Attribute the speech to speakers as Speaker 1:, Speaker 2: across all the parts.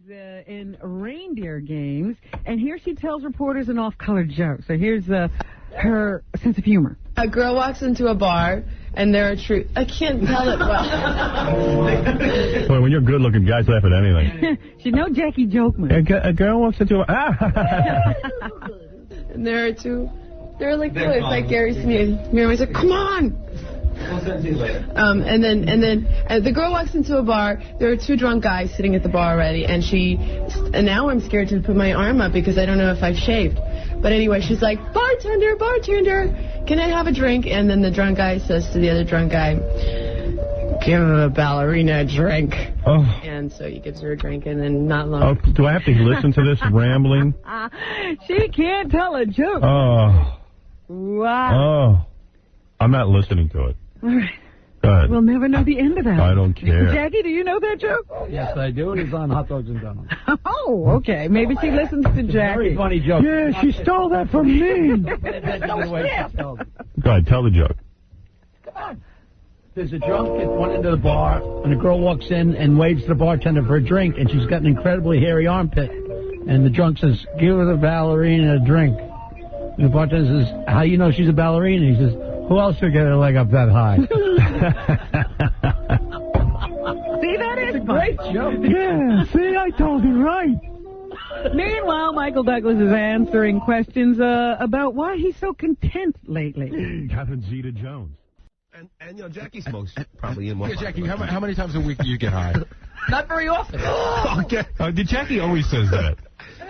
Speaker 1: in reindeer games, and here she tells reporters an off-color joke. So here's her sense of humor.
Speaker 2: A girl walks into a bar, and there are I can't tell it well.
Speaker 3: Boy, when you're good-looking, guys laugh at anything.
Speaker 1: She know Jackie Jokeman.
Speaker 3: A girl walks into a...
Speaker 2: And there are two... They're like boys, like Gary Smith. Miriam said, "Come on." And then the girl walks into a bar. There are two drunk guys sitting at the bar already, and now I'm scared to put my arm up because I don't know if I've shaved. But anyway, she's like, bartender, can I have a drink? And then the drunk guy says to the other drunk guy, give a ballerina a drink.
Speaker 3: Oh.
Speaker 2: And so he gives her a drink, and then not long.
Speaker 3: Oh, do I have to listen to this rambling?
Speaker 1: She can't tell a joke.
Speaker 3: Oh.
Speaker 1: Wow.
Speaker 3: Oh. I'm not listening to it.
Speaker 1: All right.
Speaker 3: Go ahead.
Speaker 1: We'll never know the end of that.
Speaker 3: I don't care.
Speaker 1: Jackie, do you know that joke?
Speaker 4: Yes, I do. It's on Hot Dogs and Donuts.
Speaker 1: Oh, okay. Maybe she listens to Jackie.
Speaker 4: Very funny joke.
Speaker 3: Yeah, she stole that from me. Go ahead, tell the joke.
Speaker 4: Come on. There's a drunk at one end of the bar, and a girl walks in and waves to the bartender for a drink, and she's got an incredibly hairy armpit. And the drunk says, give her the ballerina a drink. And the bartender says, how do you know she's a ballerina? He says, who else would get her leg up that high?
Speaker 1: See, that is
Speaker 4: a great joke.
Speaker 3: Yeah, see, I told you right.
Speaker 1: Meanwhile, Michael Douglas is answering questions about why he's so content lately.
Speaker 3: Catherine Zeta-Jones.
Speaker 5: And you know, Jackie smokes probably in one.
Speaker 6: Yeah, Jackie, how many times a week do you get high?
Speaker 4: Not very often.
Speaker 3: Okay. Jackie always says that.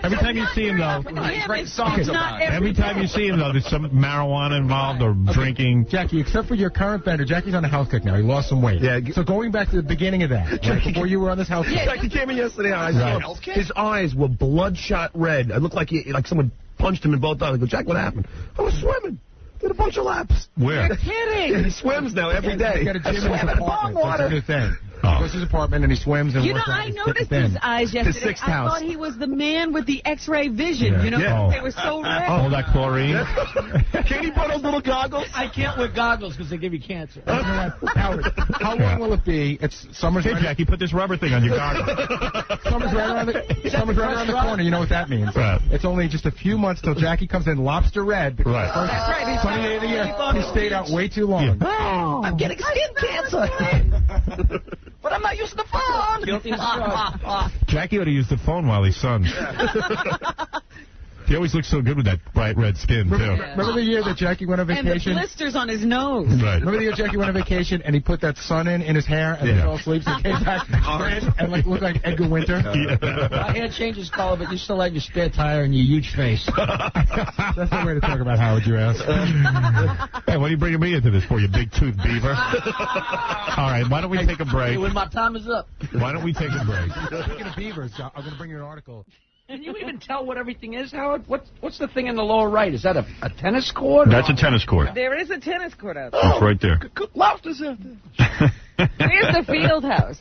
Speaker 3: Every time you see him, though,
Speaker 6: Great songs about it.
Speaker 3: every time you see him, though, there's some marijuana involved or drinking.
Speaker 6: Jackie, except for your current bender, Jackie's on a health kick now. He lost some weight.
Speaker 5: Yeah.
Speaker 6: So going back to the beginning of that, right, before you were on this health kick.
Speaker 5: Jackie came in yesterday, and I saw his eyes were bloodshot red. It looked like someone punched him in both eyes. I go, Jack, what happened? I was swimming. Did a bunch of laps.
Speaker 3: Where?
Speaker 1: You're kidding.
Speaker 5: He swims now every day.
Speaker 6: He's got a gym in his apartment. That's a new thing. He goes to his apartment and he swims and works out.
Speaker 1: I noticed his eyes yesterday.
Speaker 5: sixth
Speaker 1: I
Speaker 5: house.
Speaker 1: thought he was the man with the X-ray vision.
Speaker 3: Yeah.
Speaker 1: You know,
Speaker 3: Yeah.
Speaker 1: they were so red.
Speaker 3: Oh, that chlorine?
Speaker 5: Can he put those little goggles?
Speaker 4: I can't wear goggles because they give you cancer.
Speaker 6: Howard, how long will it be? It's summer's
Speaker 3: Hey,
Speaker 6: right.
Speaker 3: Jackie, put this rubber thing on your goggles.
Speaker 6: Summer's right around the corner. You know what that means?
Speaker 3: Right.
Speaker 6: It's only just a few months till Jackie comes in lobster red.
Speaker 3: Right.
Speaker 1: That's right.
Speaker 6: Sunny day of the year. He stayed out way too long.
Speaker 3: Yeah.
Speaker 1: Oh.
Speaker 2: I'm getting skin cancer. But I'm not using the phone.
Speaker 3: Jackie ought to use the phone while he suns. He always looks so good with that bright red skin, too.
Speaker 6: Remember the year that Jackie went on
Speaker 1: And the
Speaker 6: vacation?
Speaker 1: blisters on his nose.
Speaker 3: Right.
Speaker 6: Remember the year Jackie went on vacation and he put that sun in his hair and then fell asleep and came back red and looked like Edgar Winter?
Speaker 4: My hair changes color, but you still have your spare tire and your huge face.
Speaker 6: That's the way to talk about Howard, you ass.
Speaker 3: Hey, what are you bringing me into this for, you big tooth beaver? All right, why don't we take a break?
Speaker 4: When my time is up.
Speaker 3: Why don't we take a break?
Speaker 6: Speaking of beavers, I'm going to bring you an article.
Speaker 4: Can you even tell what everything is, Howard? What's the thing in the lower right? Is that a tennis court?
Speaker 3: That's a tennis court.
Speaker 1: There is a tennis court out there.
Speaker 3: It's right there.
Speaker 5: Lobsters out there.
Speaker 1: Here's the field house.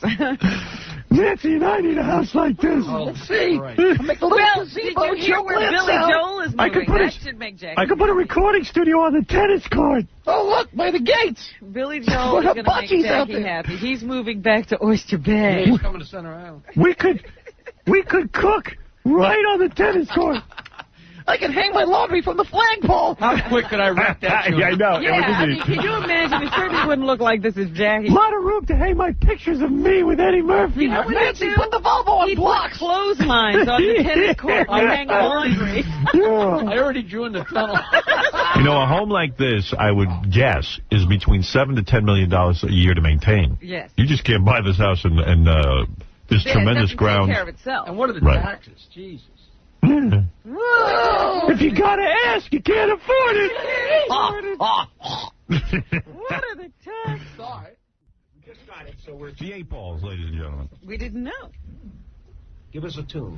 Speaker 3: Nancy and I need a house like this.
Speaker 4: Oh,
Speaker 2: Let's see.
Speaker 4: right.
Speaker 2: Make the
Speaker 1: Well, did you hear where Billy Joel is
Speaker 3: I could
Speaker 1: moving?
Speaker 3: put
Speaker 1: That
Speaker 3: a-
Speaker 1: should make Jackie.
Speaker 3: I could put a recording studio on the tennis court.
Speaker 2: Oh, look, by the gates.
Speaker 1: Billy Joel is
Speaker 2: What
Speaker 1: going to make
Speaker 2: hibachi's out
Speaker 1: Jackie
Speaker 2: there.
Speaker 1: happy. He's moving back to Oyster Bay.
Speaker 4: He's coming to Center Island.
Speaker 3: We could cook right on the tennis court.
Speaker 2: I can hang my laundry from the flagpole.
Speaker 4: How quick could I wrap that?
Speaker 3: Yeah, I know.
Speaker 1: Yeah, I mean, can you imagine? It certainly wouldn't look like this is Jackie.
Speaker 3: A lot of room to hang my pictures of me with Eddie Murphy.
Speaker 1: You know what
Speaker 2: Nancy,
Speaker 1: they do?
Speaker 2: put the Volvo on
Speaker 1: He put
Speaker 2: blocks.
Speaker 1: clotheslines on the tennis court to hang laundry.
Speaker 3: Yeah.
Speaker 4: I already drew in the tunnel.
Speaker 3: You know, a home like this, I would guess, is between $7 to $10 million a year to maintain.
Speaker 1: Yes.
Speaker 3: You just can't buy this house and this tremendous
Speaker 1: It doesn't
Speaker 3: ground.
Speaker 1: take care of itself.
Speaker 4: And what are the
Speaker 3: Right.
Speaker 4: taxes? Jesus.
Speaker 3: If you gotta ask, you can't afford it.
Speaker 1: What are the times?
Speaker 4: Sorry.
Speaker 3: Just got it, so we're the 8 balls, ladies and gentlemen.
Speaker 1: We didn't know.
Speaker 5: Give us a tune.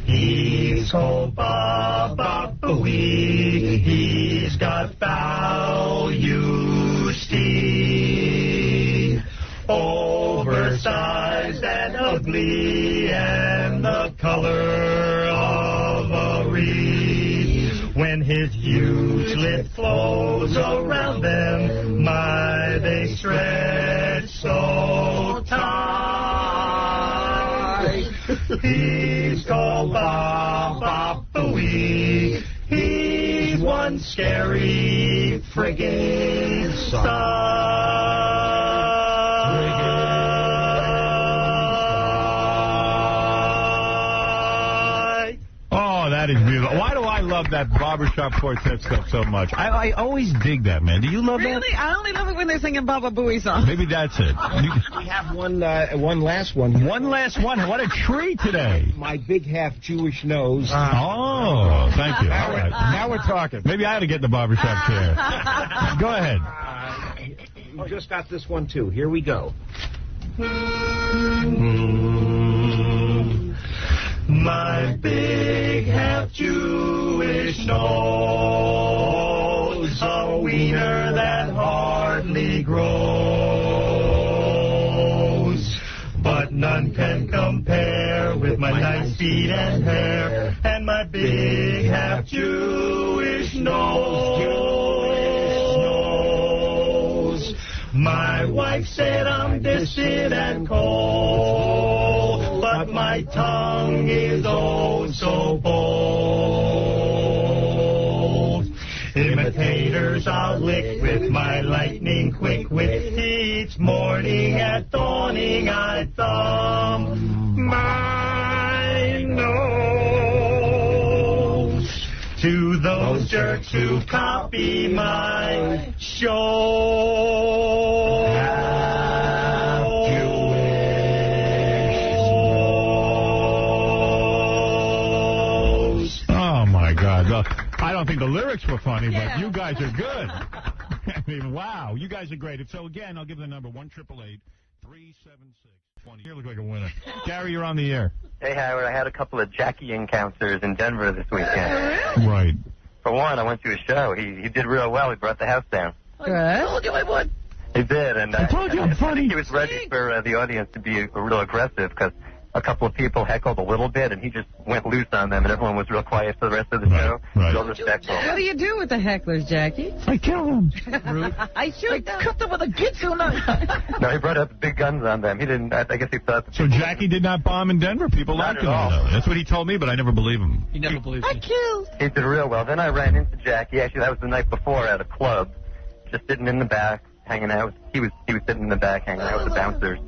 Speaker 7: He's called Baba Booey. He's got value, Steve. Oversized and ugly and the color of a reed. When his huge lip flows around them, my, they stretch so He's called Bob Booey. He's one scary friggin'
Speaker 3: Oh, that is beautiful. Why do I love that barbershop quartet stuff so much? I always dig that, man. Do you love that?
Speaker 1: Really? I only love it when they're singing Baba Booey songs.
Speaker 3: Maybe that's it.
Speaker 8: We have one last one.
Speaker 3: One last one. What a treat today.
Speaker 8: My big half Jewish nose.
Speaker 3: Oh, thank you. All right.
Speaker 6: Now we're talking.
Speaker 3: Maybe I ought to get in the barbershop chair. Go ahead.
Speaker 8: We just got this one, too. Here we go.
Speaker 7: My big half Jewish nose, a wiener that hardly grows, but none can compare with my nice feet and hair, and my big half Jewish nose. My wife said I'm distant and cold, but my tongue is oh so bold. Imitators I'll lick with my lightning quick wit. Each morning at dawning I thumb my nose to those jerks who copy my show.
Speaker 3: I don't think the lyrics were funny, but you guys are good. I mean, wow, you guys are great. So, again, I'll give the number 1-888-376-20. You look like a winner. Gary, you're on the air.
Speaker 9: Hey, Howard, I had a couple of Jackie encounters in Denver this weekend.
Speaker 3: Right.
Speaker 9: For one, I went to a show. He did real well. He brought the house down.
Speaker 1: Good. Look at my boy.
Speaker 9: He did, and
Speaker 3: I told you I'm funny.
Speaker 9: He was ready for the audience to be real aggressive because a couple of people heckled a little bit, and he just went loose on them, and everyone was real quiet for the rest of the show.
Speaker 3: Right.
Speaker 9: Real respectful.
Speaker 1: What do you do with the hecklers, Jackie?
Speaker 3: I kill them.
Speaker 1: I shoot them. Cut them with a Gitsu knife.
Speaker 9: No, he brought up big guns on them. He didn't. I guess he thought.
Speaker 3: So Jackie did not bomb in Denver? People liked him. That's what he told me, but I never believe him.
Speaker 4: He never believes me.
Speaker 1: I killed.
Speaker 9: He did real well. Then I ran into Jackie. Actually, that was the night before at a club, just sitting in the back, hanging out. He was sitting in the back, hanging out with the bouncers.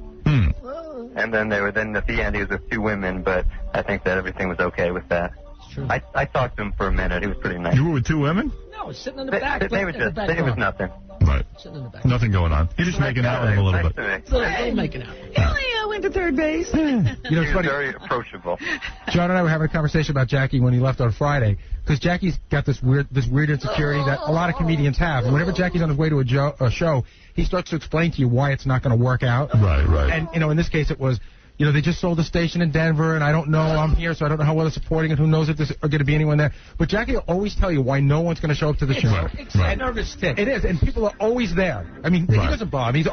Speaker 9: And then at the end, he was with two women, but I think that everything was okay with that.
Speaker 4: It's true.
Speaker 9: I talked to him for a minute. He was pretty nice.
Speaker 3: You were with two women?
Speaker 4: No, sitting in the back.
Speaker 9: They were just, it was nothing.
Speaker 3: Right.
Speaker 4: Sitting in the back.
Speaker 3: Nothing going on. You're just making out with him a little bit.
Speaker 4: Little making out.
Speaker 1: He only went to third base.
Speaker 6: You know,
Speaker 9: He
Speaker 6: it's
Speaker 9: was
Speaker 6: funny.
Speaker 9: very approachable.
Speaker 6: John and I were having a conversation about Jackie when he left on Friday, because Jackie's got this weird insecurity that a lot of comedians have. And whenever Jackie's on his way to a show, he starts to explain to you why it's not going to work out.
Speaker 3: Right.
Speaker 6: And, you know, in this case, it was, you know, they just sold a station in Denver, and I don't know, I'm here, so I don't know how well they're supporting it. Who knows if there's going to be anyone there. But Jackie will always tell you why no one's going to show up to the show.
Speaker 4: It's a nervous tick.
Speaker 6: It is, and people are always there. I mean, he doesn't bomb. He's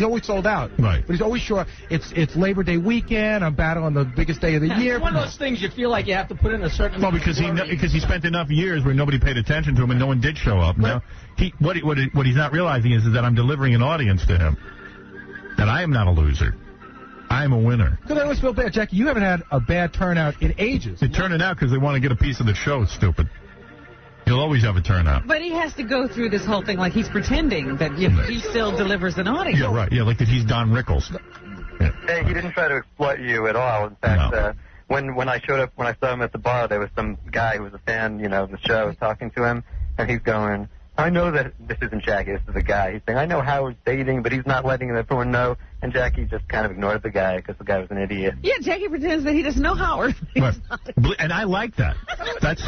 Speaker 6: always sold out.
Speaker 3: Right.
Speaker 6: But he's always sure it's Labor Day weekend. I'm battling the biggest day of the year.
Speaker 4: It's one of those things you feel like you have to put in a certain.
Speaker 3: Well, because he spent enough years where nobody paid attention to him and no one did show up. Now, what he's not realizing is that I'm delivering an audience to him. That I am not a loser. I am a winner.
Speaker 6: Because I always feel bad, Jackie. You haven't had a bad turnout in ages.
Speaker 3: They turn it out because they want to get a piece of the show, stupid. He'll always have a turnout.
Speaker 1: But he has to go through this whole thing like he's pretending that he still delivers an audience.
Speaker 3: Yeah, right. Yeah, like that he's Don Rickles. Yeah.
Speaker 9: Hey, he didn't try to exploit you at all. In fact, when I showed up, when I saw him at the bar, there was some guy who was a fan, you know, of the show, talking to him, and he's going, I know that this isn't Jackie, this is a guy. He's saying, I know Howard's dating, but he's not letting everyone know. And Jackie just kind of ignored the guy because the guy was an idiot.
Speaker 1: Yeah, Jackie pretends that he doesn't know Howard.
Speaker 3: Right. And I like that. That's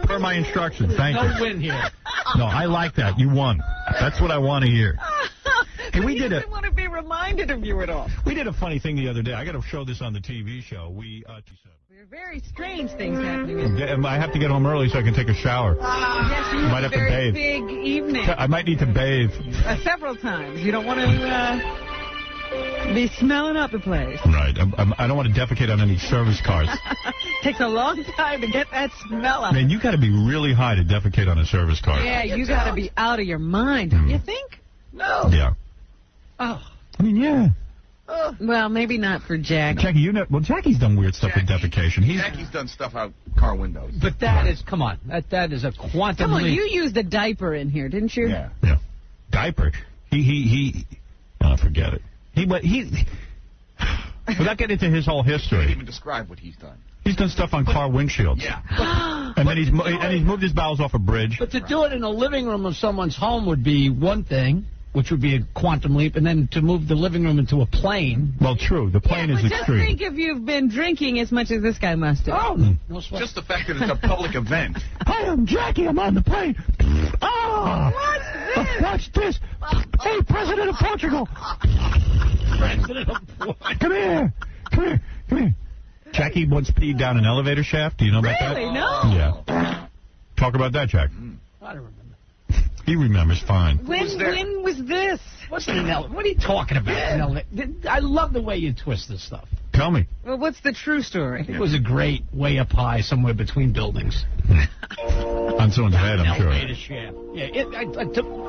Speaker 3: per my instructions. Thank you.
Speaker 4: No win here.
Speaker 3: No, I like that. You won. That's what I want to hear. Hey,
Speaker 1: he doesn't want to be reminded of you at all.
Speaker 3: We did a funny thing the other day. I got to show this on the TV show.
Speaker 1: There are very strange things happening.
Speaker 3: I have to get home early so I can take a shower.
Speaker 1: Yes, you
Speaker 3: might have to bathe.
Speaker 1: Big evening.
Speaker 3: I might need to bathe.
Speaker 1: Several times. You don't want to be smelling up the place.
Speaker 3: Right. I don't want to defecate on any service cars.
Speaker 1: Takes a long time to get that smell out.
Speaker 3: Man, you got to be really high to defecate on a service car.
Speaker 1: Yeah, you got to be out of your mind. You think? No.
Speaker 3: Yeah.
Speaker 1: Oh.
Speaker 3: I mean, yeah.
Speaker 1: Well, maybe not for Jackie.
Speaker 3: Jackie, you know, well, Jackie's done weird stuff with defecation.
Speaker 10: Jackie's done stuff out car windows.
Speaker 4: But that is, come on, that is a quantum
Speaker 1: Come on,
Speaker 4: leap.
Speaker 1: you used a diaper in here, didn't you?
Speaker 10: Yeah.
Speaker 3: Diaper. Forget it. Without getting into his whole
Speaker 10: Can't
Speaker 3: history.
Speaker 10: even describe what he's done.
Speaker 3: He's done stuff on car windshields.
Speaker 10: Yeah.
Speaker 3: And then he's moved his bowels off a bridge.
Speaker 4: But to do it in a living room of someone's home would be one thing, which would be a quantum leap, and then to move the living room into a plane.
Speaker 3: Well, true. The plane is
Speaker 1: Just
Speaker 3: extreme.
Speaker 1: think if you've been drinking as much as this guy must have.
Speaker 4: Oh, no sweat.
Speaker 10: Just the fact that it's a public event.
Speaker 3: Hi, I'm Jackie. I'm on the plane. Oh, what's this? Hey, President of Portugal.
Speaker 4: President of Portugal.
Speaker 3: Come here. Jackie once peed down an elevator shaft. Do you know about that?
Speaker 1: Really? No.
Speaker 3: Yeah. Talk about that, Jack.
Speaker 4: I don't remember.
Speaker 3: He remembers fine.
Speaker 1: When was this?
Speaker 4: What are you talking about? I love the way you twist this stuff.
Speaker 3: Tell me.
Speaker 1: Well, what's the true story?
Speaker 4: It was a great way up high, somewhere between buildings.
Speaker 3: On someone's head, I'm sure.
Speaker 4: Elevator shaft. Yeah,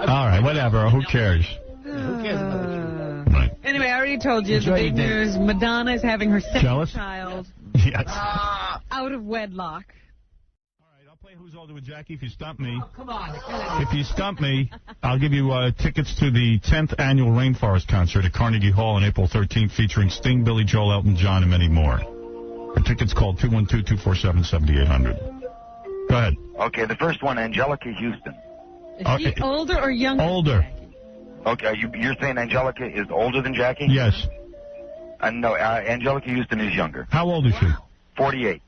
Speaker 3: All right, whatever. Who cares?
Speaker 4: Who cares about the truth?
Speaker 3: Right.
Speaker 1: Anyway, I already told you
Speaker 4: Enjoy
Speaker 1: the big
Speaker 4: your day.
Speaker 1: news. Madonna is having her second
Speaker 3: Jealous?
Speaker 1: child
Speaker 3: Yes.
Speaker 1: out of wedlock.
Speaker 3: All right, I'll play Who's Older with Jackie if you stump me.
Speaker 4: Come on.
Speaker 3: If you stump me, I'll give you tickets to the 10th annual Rainforest concert at Carnegie Hall on April 13th, featuring Sting, Billy Joel, Elton John, and many more. The tickets called 212-247-7800. Go ahead.
Speaker 11: Okay, the first one, Angelica Houston.
Speaker 1: Is she older or younger?
Speaker 3: Older.
Speaker 11: Okay, you're saying Angelica is older than Jackie?
Speaker 3: Yes.
Speaker 11: No, Angelica Houston is younger.
Speaker 3: How old is she?
Speaker 11: 48.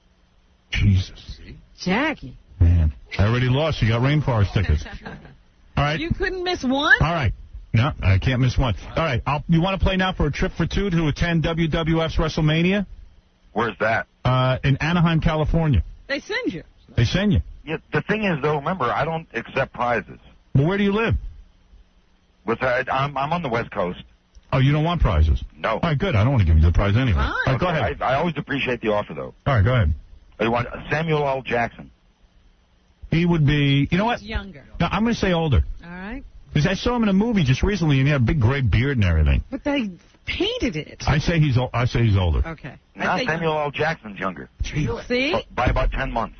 Speaker 3: Jesus.
Speaker 1: Jackie.
Speaker 3: Man, I already lost. You got Rainforest tickets. All right.
Speaker 1: You couldn't miss one?
Speaker 3: All right. No, I can't miss one. All right. You want to play now for a trip for two to attend WWF's WrestleMania?
Speaker 11: Where's that?
Speaker 3: In Anaheim, California.
Speaker 1: They send you.
Speaker 3: They send you.
Speaker 11: Yeah, the thing is, though, remember, I don't accept prizes.
Speaker 3: Well, where do you live?
Speaker 11: I'm on the West Coast.
Speaker 3: Oh, you don't want prizes?
Speaker 11: No.
Speaker 3: All right, good. I don't want to give you the prize anyway.
Speaker 1: Fine.
Speaker 3: All right, go ahead.
Speaker 11: I always appreciate the offer, though.
Speaker 3: All right, go ahead.
Speaker 11: You want Samuel L. Jackson.
Speaker 3: He would be, you know what?
Speaker 1: Younger.
Speaker 3: No, I'm going to say older.
Speaker 1: All right.
Speaker 3: Because I saw him in a movie just recently, and he had a big gray beard and everything.
Speaker 1: But they painted it.
Speaker 3: I say he's older.
Speaker 1: Okay.
Speaker 11: Now Samuel L. Jackson's younger.
Speaker 1: See?
Speaker 11: By about 10 months.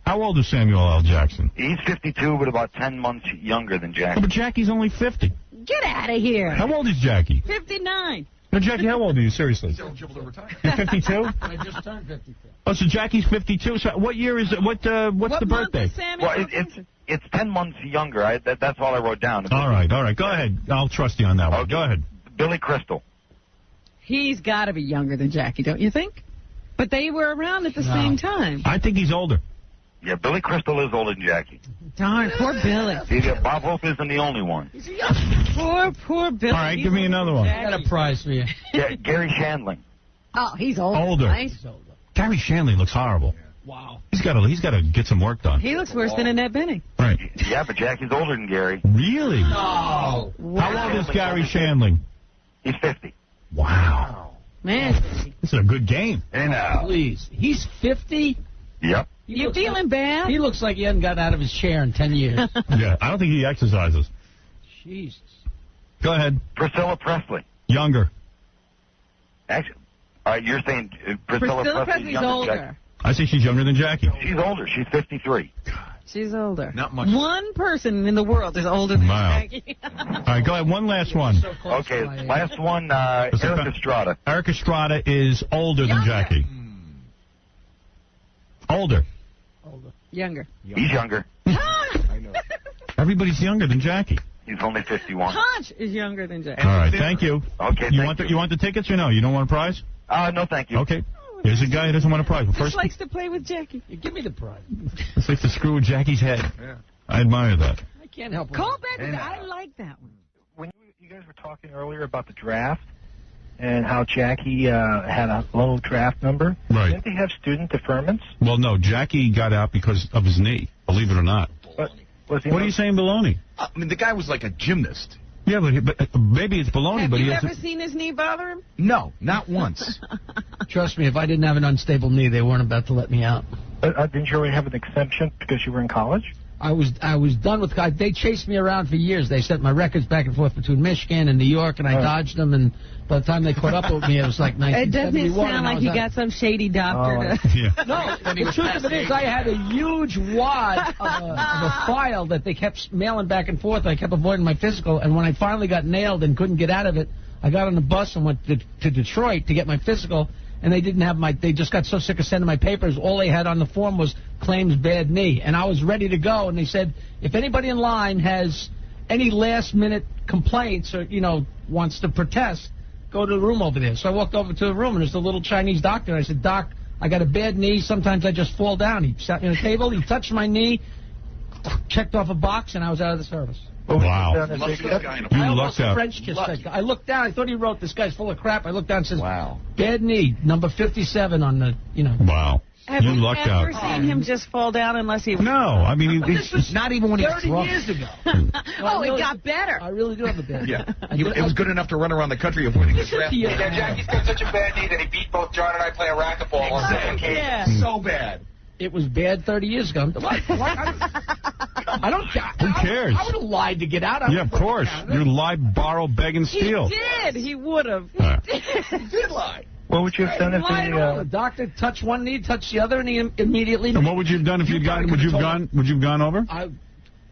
Speaker 3: How old is Samuel L. Jackson?
Speaker 11: He's 52, but about 10 months younger than
Speaker 3: Oh,
Speaker 11: Jackie.
Speaker 3: but Jackie's only 50.
Speaker 1: Get out of here.
Speaker 3: How old is Jackie?
Speaker 1: 59.
Speaker 3: No, Jackie, how old are you? Seriously.
Speaker 10: He's eligible to retire.
Speaker 3: You're 52?
Speaker 4: I just turned 52.
Speaker 3: Oh, so Jackie's 52. So what year is it? What's the
Speaker 1: What month
Speaker 3: birthday?
Speaker 1: is Samuel?
Speaker 11: Well, it's 10 months younger. That's all I wrote down.
Speaker 3: All right. Go ahead. I'll trust you on that one.
Speaker 11: Okay.
Speaker 3: Go ahead.
Speaker 11: Billy Crystal.
Speaker 1: He's got to be younger than Jackie, don't you think? But they were around at the same time.
Speaker 3: I think he's older.
Speaker 11: Yeah, Billy Crystal is older than Jackie.
Speaker 1: Darn, poor Billy.
Speaker 11: See, Bob Hope isn't the only one.
Speaker 1: Poor Billy.
Speaker 3: All right, give me another one.
Speaker 4: I got a prize for you.
Speaker 11: Yeah, Gary Shandling.
Speaker 1: Oh, he's older.
Speaker 3: Older.
Speaker 1: Right?
Speaker 3: Gary Shandling looks horrible.
Speaker 4: Wow.
Speaker 3: He's got to get some work done.
Speaker 1: He looks worse than Annette Bening.
Speaker 3: Right.
Speaker 11: Yeah, but Jackie's older than Gary.
Speaker 3: Really?
Speaker 4: Oh.
Speaker 3: How old is Gary Shandling?
Speaker 11: He's 50.
Speaker 3: Wow.
Speaker 1: Man,
Speaker 3: This is a good game.
Speaker 11: Hey, now.
Speaker 4: Please. He's 50?
Speaker 11: Yep.
Speaker 1: you feeling bad?
Speaker 4: He looks like he hasn't gotten out of his chair in 10 years.
Speaker 3: Yeah, I don't think he exercises.
Speaker 4: Jesus.
Speaker 3: Go ahead.
Speaker 11: Priscilla Presley.
Speaker 3: Younger.
Speaker 11: Actually, you're saying Priscilla Presley's
Speaker 1: Presley's
Speaker 11: younger than
Speaker 1: older.
Speaker 11: Jackie.
Speaker 3: I say she's younger than Jackie.
Speaker 11: She's older. She's 53.
Speaker 1: She's older.
Speaker 10: Not much.
Speaker 1: One person in the world is older than
Speaker 3: Wow.
Speaker 1: Jackie.
Speaker 3: All right, go ahead. One last one.
Speaker 4: So close
Speaker 11: Okay,
Speaker 4: to my age.
Speaker 11: last one, Eric Estrada.
Speaker 3: Eric Estrada is older than Jackie. Older.
Speaker 1: Younger.
Speaker 11: He's younger.
Speaker 10: I know.
Speaker 3: Everybody's younger than Jackie.
Speaker 11: He's only 51.
Speaker 1: Punch is younger than Jackie.
Speaker 3: All right, thank you.
Speaker 11: Okay,
Speaker 3: You
Speaker 11: thank
Speaker 3: want the tickets or no? You don't want a prize?
Speaker 11: No, thank you.
Speaker 3: Okay. Here's a guy who doesn't want a prize. Well,
Speaker 1: Just
Speaker 3: first,
Speaker 1: likes to play with Jackie.
Speaker 4: Give me the prize.
Speaker 3: it's like to screw with Jackie's head.
Speaker 10: Yeah.
Speaker 3: I admire that.
Speaker 4: I can't help it.
Speaker 1: Call back. I like that one.
Speaker 12: When you guys were talking earlier about the draft and how Jackie had a low draft number,
Speaker 3: Right.
Speaker 12: didn't they have student deferments?
Speaker 3: Well, no, Jackie got out because of his knee, believe it or not.
Speaker 12: But was he
Speaker 3: What are you saying, baloney?
Speaker 10: I mean, the guy was like a gymnast.
Speaker 3: Yeah, but maybe it's baloney,
Speaker 1: Have
Speaker 3: but he
Speaker 1: you
Speaker 3: has
Speaker 1: ever seen his knee bother him?
Speaker 10: No, not once.
Speaker 4: Trust me, if I didn't have an unstable knee, they weren't about to let me out.
Speaker 12: Didn't you already have an exemption because you were in college?
Speaker 4: I was done with. They chased me around for years. They sent my records back and forth between Michigan and New York, and I dodged them. And by the time they caught up with me, it was like 1971.
Speaker 1: It doesn't sound like you got some shady doctor.
Speaker 4: No, the truth of it is, I had a huge wad of a file that they kept mailing back and forth. I kept avoiding my physical, and when I finally got nailed and couldn't get out of it, I got on the bus and went to Detroit to get my physical. And they didn't have they just got so sick of sending my papers. All they had on the form was claims bad knee. And I was ready to go. And they said, if anybody in line has any last-minute complaints or, wants to protest, go to the room over there. So I walked over to the room, and there's a little Chinese doctor. And I said, Doc, I got a bad knee. Sometimes I just fall down. He sat me on a table. He touched my knee, checked off a box, and I was out of the service.
Speaker 3: Wow.
Speaker 4: I almost French kissed that guy. I looked down. I thought he wrote, this guy's full of crap. I looked down and says, bad knee, number 57 on the,
Speaker 3: Wow.
Speaker 1: Have
Speaker 3: you
Speaker 1: you
Speaker 3: lucked out.
Speaker 1: ever seen him just fall down unless he...
Speaker 3: No, I mean,
Speaker 4: this was
Speaker 10: not even when he was
Speaker 4: 30
Speaker 10: drunk.
Speaker 4: years ago.
Speaker 1: It got better.
Speaker 4: I really do have a bad knee.
Speaker 10: Yeah. It was good enough to run around the country avoiding the draft.
Speaker 13: Yeah, Jackie's got such a bad knee that he beat both John and I playing racquetball on second occasion.
Speaker 1: Yeah.
Speaker 10: So bad.
Speaker 4: It was bad 30 years ago. I don't.
Speaker 3: Who cares?
Speaker 4: I would have lied to get out.
Speaker 3: Yeah, of course. You lied, borrow, beg, and steal.
Speaker 1: He did. He would have.
Speaker 4: He did lie.
Speaker 12: What would you have done if
Speaker 4: the doctor touched one knee, touched the other, and he immediately...
Speaker 3: And what would you have done if you'd gone? Would you have gone over?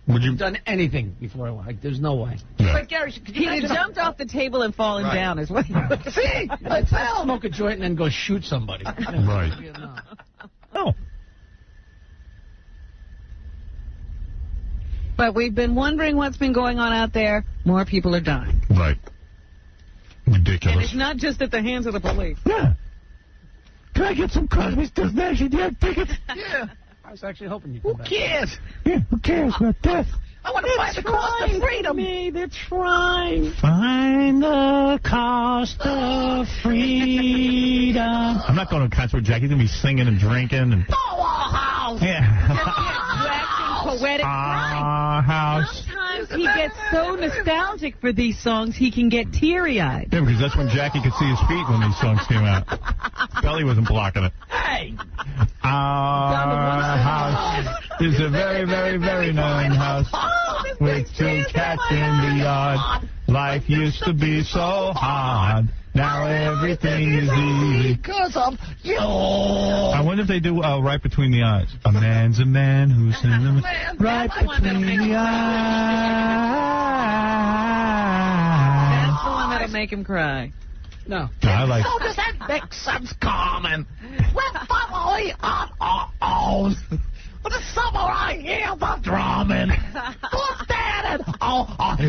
Speaker 4: Would you have done anything before I went? There's no way.
Speaker 3: Yeah.
Speaker 4: Like Gary,
Speaker 1: He'd have jumped off the table and fallen down as well.
Speaker 4: See? Let's smoke a joint and then go shoot somebody.
Speaker 3: Right.
Speaker 1: Oh. But we've been wondering what's been going on out there. More people are dying.
Speaker 3: Right. Ridiculous.
Speaker 1: And it's not just at the hands of the police.
Speaker 3: Yeah.
Speaker 4: Can I get some Cosby's Death Nation tickets? Yeah. I was actually hoping you'd come back.
Speaker 1: Who cares?
Speaker 3: Yeah, who cares about death?
Speaker 1: I want to find the cost of freedom. They're trying.
Speaker 3: Find the cost of freedom. I'm not going to a concert with Jackie. He's going to be singing and drinking. And...
Speaker 1: House.
Speaker 3: Yeah.
Speaker 1: Poetic
Speaker 3: house.
Speaker 1: Sometimes he gets so nostalgic for these songs, he can get teary-eyed.
Speaker 3: Yeah, because that's when Jackie could see his feet when these songs came out. Belly wasn't blocking it.
Speaker 1: Hey!
Speaker 3: Our house is a very, very, very nice house with 2 cats in the yard. Life used to be so hard. Now everything is easy
Speaker 4: because of you.
Speaker 3: I wonder if they do Right Between the Eyes. A man's a man who's in the right between the eyes.
Speaker 1: That's the one that'll make him cry.
Speaker 4: No.
Speaker 3: I like.
Speaker 4: Soldiers and Vixens coming with family on. With the summer I hear the drumming. Who's standing?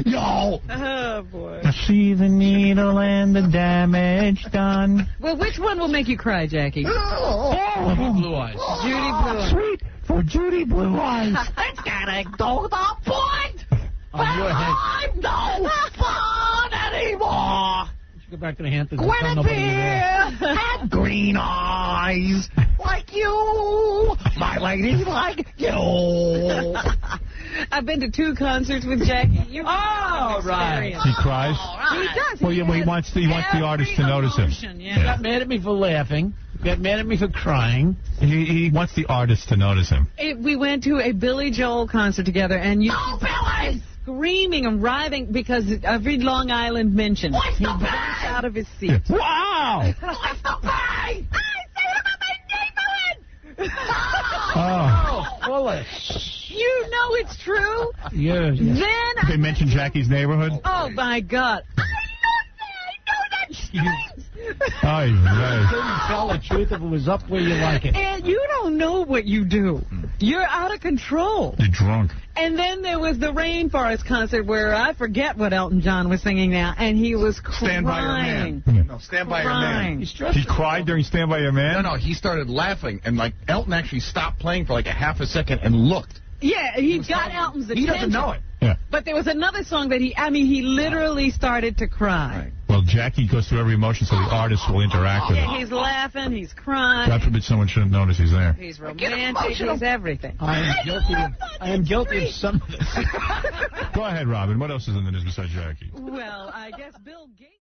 Speaker 4: Yo.
Speaker 1: Oh, boy.
Speaker 3: I see the needle and the damage done.
Speaker 1: Well, which one will make you cry, Jackie?
Speaker 4: Judy Blue Eyes.
Speaker 1: Judy Blue Eyes.
Speaker 3: Sweet for Judy Blue Eyes.
Speaker 4: It's getting to the point where I'm no fun anymore. Go back to the Hamptons.
Speaker 13: Guinevere had green eyes like you. My lady like you.
Speaker 1: I've been to 2 concerts with Jackie.
Speaker 4: Right.
Speaker 3: He cries?
Speaker 1: He does.
Speaker 3: Well, yeah, he wants the artist to notice him.
Speaker 1: Yeah.
Speaker 4: He got mad at me for laughing. Got mad at me for crying.
Speaker 3: He wants the artist to notice him.
Speaker 1: We went to a Billy Joel concert together, and you screaming and writhing because every Long Island mention. He jumped out of his seat.
Speaker 3: Wow!
Speaker 13: What's the pay?
Speaker 1: You know it's true.
Speaker 4: Yeah.
Speaker 1: Then
Speaker 3: They mentioned Jackie's neighborhood?
Speaker 1: oh my God.
Speaker 3: Aye,
Speaker 4: You tell the truth if it was up where you like it.
Speaker 1: And you don't know what you do. You're out of control.
Speaker 3: You're drunk.
Speaker 1: And then there was the Rainforest concert where I forget what Elton John was singing now, and he was crying.
Speaker 10: Stand by your man. No, Stand by your man.
Speaker 3: He cried during Stand By Your Man?
Speaker 10: No, he started laughing, and Elton actually stopped playing for like a half a second and looked.
Speaker 1: Yeah, he got Elton's attention.
Speaker 10: He doesn't know it.
Speaker 3: Yeah.
Speaker 1: But there was another song that he literally started to cry.
Speaker 10: Right.
Speaker 3: Well, Jackie goes through every emotion so the artist will interact with
Speaker 1: Yeah,
Speaker 3: him.
Speaker 1: he's laughing, he's crying.
Speaker 3: God forbid someone shouldn't notice he's there.
Speaker 1: He's romantic, he's everything.
Speaker 4: I am guilty of some of this.
Speaker 3: Go ahead, Robin. What else is in the news besides Jackie?
Speaker 1: Well, I guess Bill Gates...